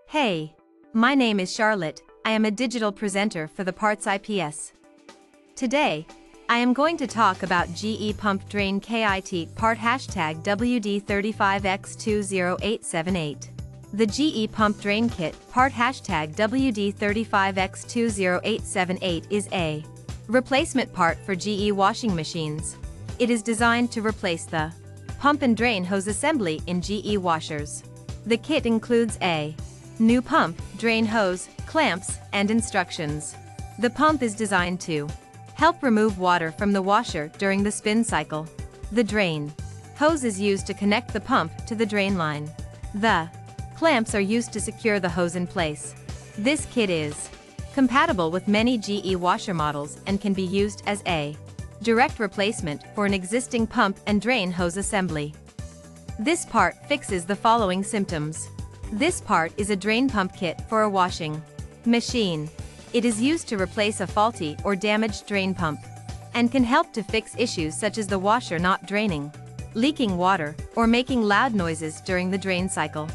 Hey, my name is Charlotte. I am a digital presenter for the PartsIPS. Today, I am going to talk about GE Pump Drain Kit part #WD35X20878. The GE Pump Drain Kit part #WD35X20878 is a replacement part for GE washing machines. It is designed to replace the pump and drain hose assembly in GE washers. The kit includes a new pump, drain hose, clamps, and instructions. The pump is designed to help remove water from the washer during the spin cycle. The drain hose is used to connect the pump to the drain line. The clamps are used to secure the hose in place. This kit is compatible with many GE washer models and can be used as a direct replacement for an existing pump and drain hose assembly. This part fixes the following symptoms. This part is a drain pump kit for a washing machine. It is used to replace a faulty or damaged drain pump and can help to fix issues such as the washer not draining, leaking water, or making loud noises during the drain cycle.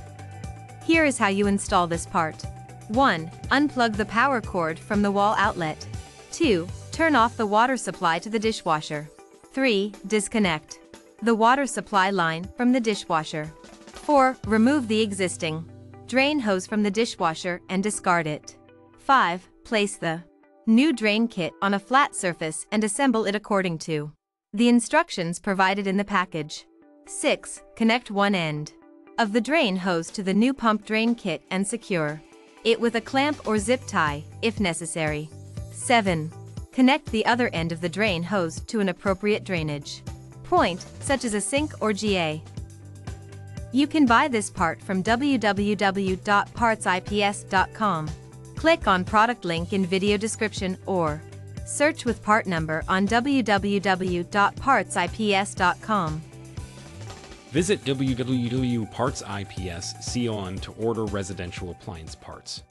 Here is how you install this part. 1. Unplug the power cord from the wall outlet. 2. Turn off the water supply to the dishwasher. 3. Disconnect the water supply line from the dishwasher. 4. Remove the existing drain hose from the dishwasher and discard it. 5. Place the new drain kit on a flat surface and assemble it according to the instructions provided in the package. 6. Connect one end of the drain hose to the new pump drain kit and secure it with a clamp or zip tie, if necessary. 7. Connect the other end of the drain hose to an appropriate drainage point, such as a sink or GA. You can buy this part from www.PartsIPS.com. Click on product link in video description or search with part number on www.PartsIPS.com. Visit www.PartsIPS.com to order residential appliance parts.